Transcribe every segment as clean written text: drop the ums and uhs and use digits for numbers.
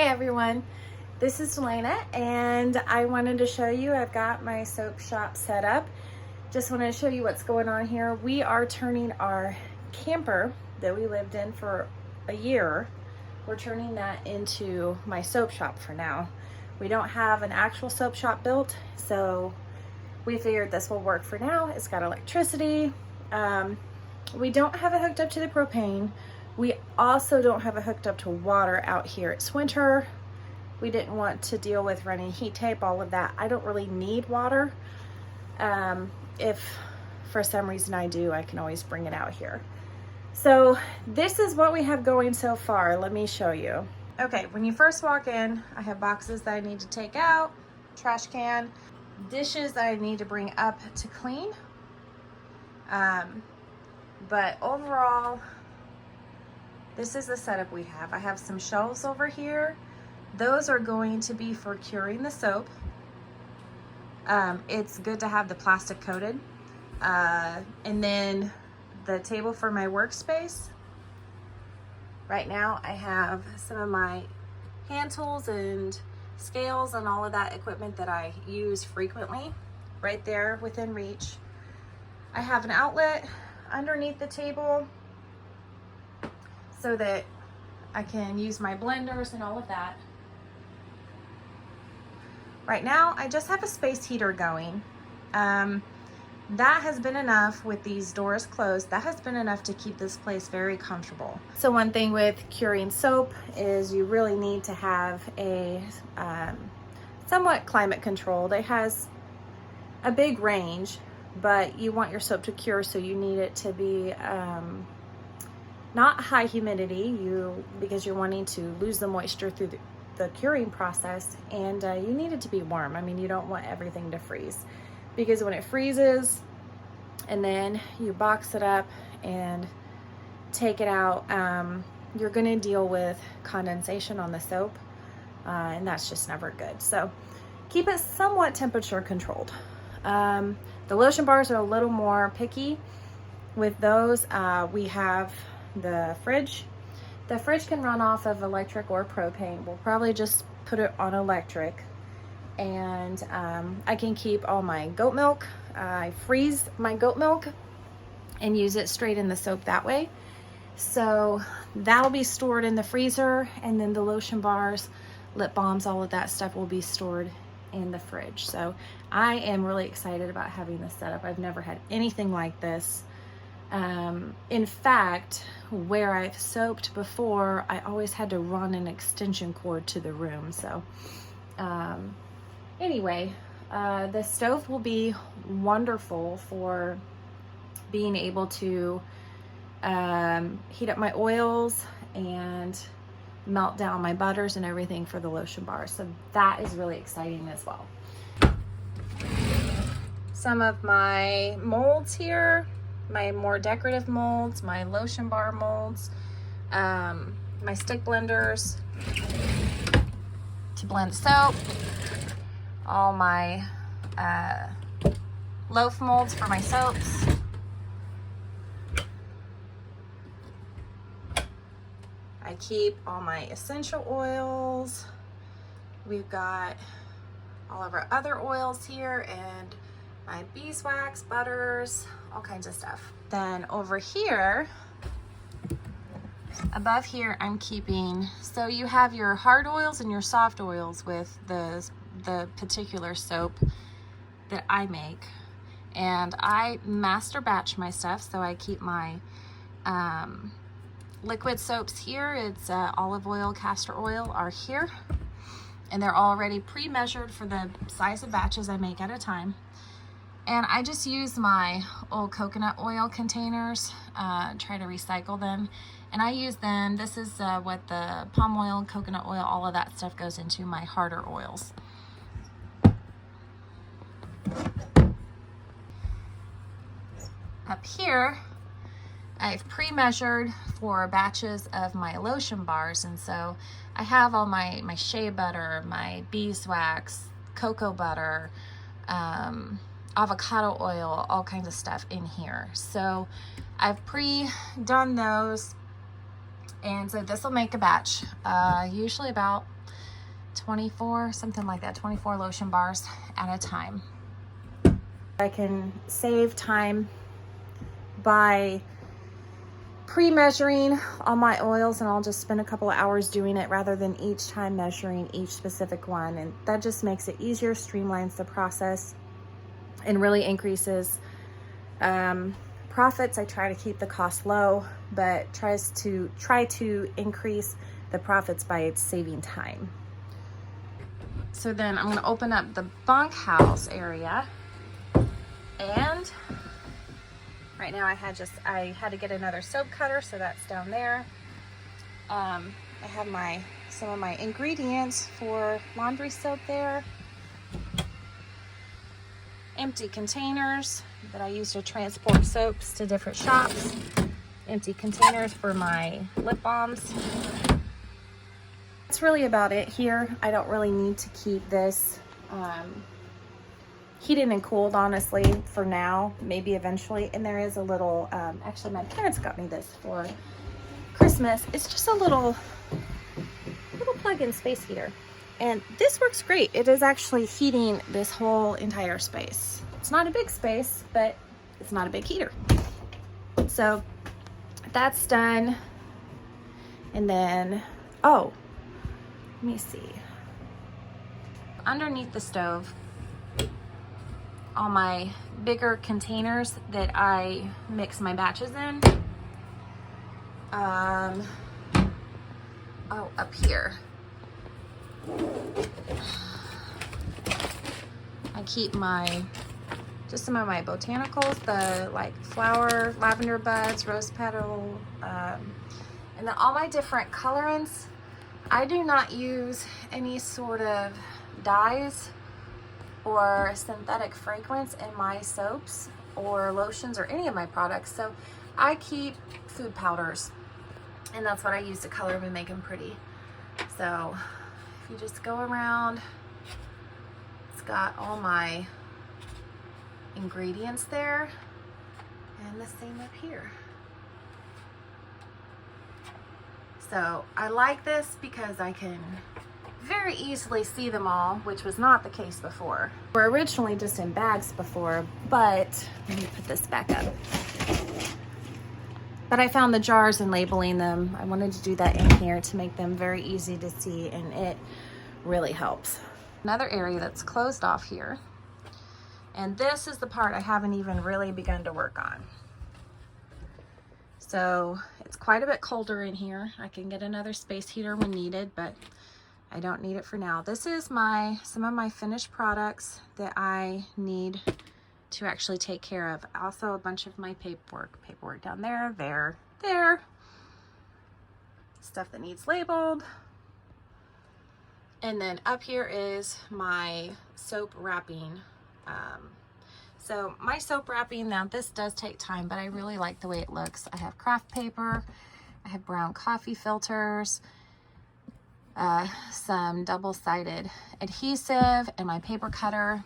Hey everyone, this is Delana and I wanted to show you, I've got my soap shop set up. Just wanted to show you what's going on here. We are turning our camper that we lived in for a year, we're turning that into my soap shop for now. We don't have an actual soap shop built, so we figured this will work for now. It's got electricity. We don't have it hooked up to the propane. We also don't have it hooked up to water out here. It's winter. We didn't want to deal with running heat tape, all of that. I don't really need water. If for some reason I do, I can always bring it out here. So this is what we have going so far. Let me show you. Okay, when you first walk in, I have boxes that I need to take out, trash can, dishes that I need to bring up to clean. But overall, this is the setup we have. I have some shelves over here. Those are going to be for curing the soap. It's good to have the plastic coated. And then the table for my workspace. Right now I have some of my hand tools and scales and all of that equipment that I use frequently right there within reach. I have an outlet underneath the table so that I can use my blenders and all of that. Right now, I just have a space heater going. That has been enough with these doors closed. That has been enough to keep this place very comfortable. So one thing with curing soap is you really need to have a somewhat climate controlled. It has a big range, but you want your soap to cure, so you need it to be not high humidity, because you're wanting to lose the moisture through the curing process, and you need it to be warm. I mean, you don't want everything to freeze, because when it freezes and then you box it up and take it out, you're going to deal with condensation on the soap, and that's just never good. So keep it somewhat temperature controlled. The lotion bars are a little more picky. With those, we have the fridge. The fridge can run off of electric or propane. We'll probably just put it on electric. And I can keep all my goat milk. I freeze my goat milk and use it straight in the soap that way. So that'll be stored in the freezer, and then the lotion bars, lip balms, all of that stuff will be stored in the fridge. So I am really excited about having this set up. I've never had anything like this. In fact, where I've soaped before, I always had to run an extension cord to the room. So anyway, the stove will be wonderful for being able to heat up my oils and melt down my butters and everything for the lotion bars. So that is really exciting as well. Some of my molds here, my more decorative molds, my lotion bar molds, my stick blenders to blend soap, all my loaf molds for my soaps. I keep all my essential oils. We've got all of our other oils here, and my beeswax, butters, all kinds of stuff. Then over here, above here, I'm keeping, so you have your hard oils and your soft oils with the particular soap that I make. And I master batch my stuff, so I keep my liquid soaps here. It's olive oil, castor oil are here, and they're already pre-measured for the size of batches I make at a time. And I just use my old coconut oil containers, try to recycle them, and I use them. This is what the palm oil, coconut oil, all of that stuff goes into my harder oils. Up here, I've pre-measured for batches of my lotion bars, and so I have all my shea butter, my beeswax, cocoa butter, avocado oil, all kinds of stuff in here. So I've pre-done those, and so this will make a batch, usually about 24, something like that, 24 lotion bars at a time. I can save time by pre-measuring all my oils, and I'll just spend a couple of hours doing it rather than each time measuring each specific one. And that just makes it easier, streamlines the process, and really increases profits. I try to keep the cost low, but try to increase the profits by saving time. So then I'm going to open up the bunkhouse area, and right now I had to get another soap cutter, so that's down there. I have some of my ingredients for laundry soap there. Empty containers that I use to transport soaps to different shops. Empty containers for my lip balms. That's really about it here. I don't really need to keep this heated and cooled, honestly, for now. Maybe eventually. And there is a little, actually my parents got me this for Christmas. It's just a little plug-in space heater. And this works great. It is actually heating this whole entire space. It's not a big space, but it's not a big heater. So that's done. And then, oh, let me see. Underneath the stove, all my bigger containers that I mix my batches in. Oh, up here. I keep just some of my botanicals, the like flower, lavender buds, rose petal, and then all my different colorants. I do not use any sort of dyes or synthetic fragrance in my soaps or lotions or any of my products. So I keep food powders, and that's what I use to color them and make them pretty. So if you just go around, it's got all my ingredients there, and the same up here. So I like this because I can very easily see them all, which was not the case before. They were originally just in bags before, but let me put this back up. But I found the jars and labeling them. I wanted to do that in here to make them very easy to see, and it really helps. Another area that's closed off here, and this is the part I haven't even really begun to work on. So it's quite a bit colder in here. I can get another space heater when needed, but I don't need it for now. This is some of my finished products that I need to actually take care of. Also a bunch of my paperwork down there, there. Stuff that needs labeled. And then up here is my soap wrapping. So my soap wrapping, now this does take time, but I really like the way it looks. I have craft paper, I have brown coffee filters, some double-sided adhesive, and my paper cutter.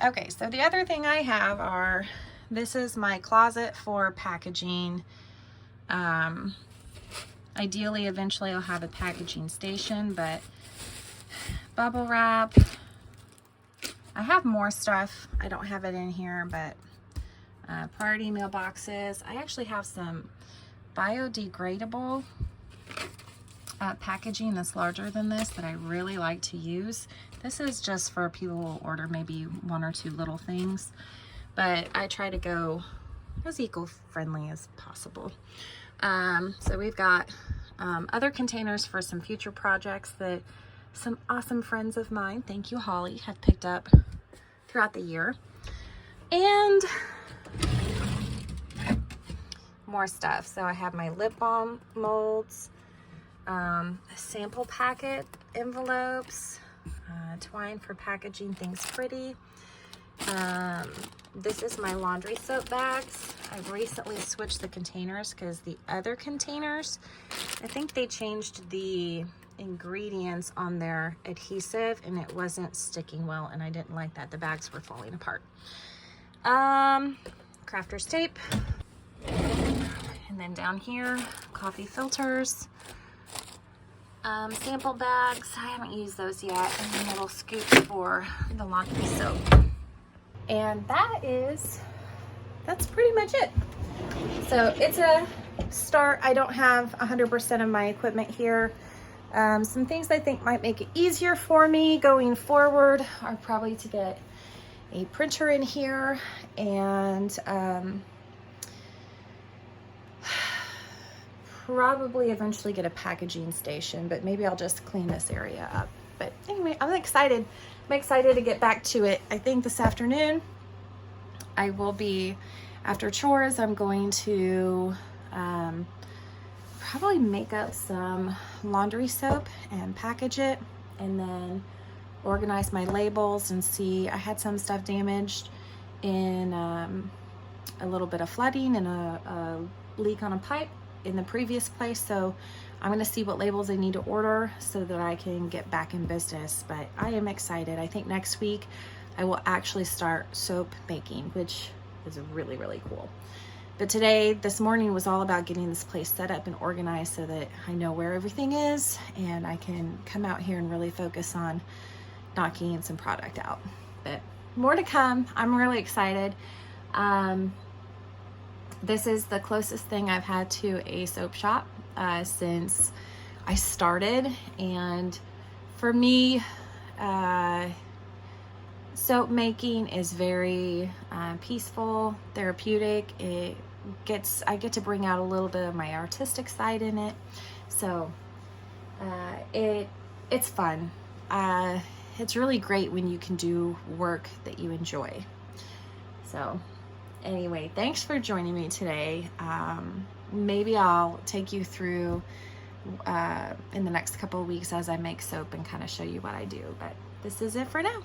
Okay, so the other thing I have this is my closet for packaging. Ideally, eventually I'll have a packaging station, but bubble wrap. I have more stuff. I don't have it in here, but priority mailboxes. I actually have some biodegradable packaging that's larger than this that I really like to use. This is just for people who order maybe one or two little things, but I try to go as eco-friendly as possible. So we've got other containers for some future projects that some awesome friends of mine, thank you Holly, have picked up throughout the year. And more stuff. So I have my lip balm molds, sample packet envelopes, twine for packaging things pretty. This is my laundry soap bags. I've recently switched the containers because the other containers, I think they changed the ingredients on their adhesive and it wasn't sticking well, and I didn't like that. The bags were falling apart. Crafter's tape. And then down here, coffee filters. sample bags. I haven't used those yet. And then little scoops for the laundry soap. And that's pretty much it. So it's a start. I don't have 100% of my equipment here. Some things I think might make it easier for me going forward are probably to get a printer in here and probably eventually get a packaging station, but maybe I'll just clean this area up. But anyway, I'm excited. I'm excited to get back to it. I think this afternoon I will be, after chores, I'm going to probably make up some laundry soap and package it, and then organize my labels and see. I had some stuff damaged in a little bit of flooding and a leak on a pipe in the previous place, so I'm gonna see what labels I need to order so that I can get back in business. But I am excited. I think next week I will actually start soap making, which is really, really cool. But this morning was all about getting this place set up and organized so that I know where everything is and I can come out here and really focus on knocking some product out. But more to come. I'm really excited. This is the closest thing I've had to a soap shop since I started. And for me, soap making is very peaceful, therapeutic. I get to bring out a little bit of my artistic side in it. So it's fun. It's really great when you can do work that you enjoy. So anyway, thanks for joining me today. Maybe I'll take you through in the next couple of weeks as I make soap and kind of show you what I do. But this is it for now.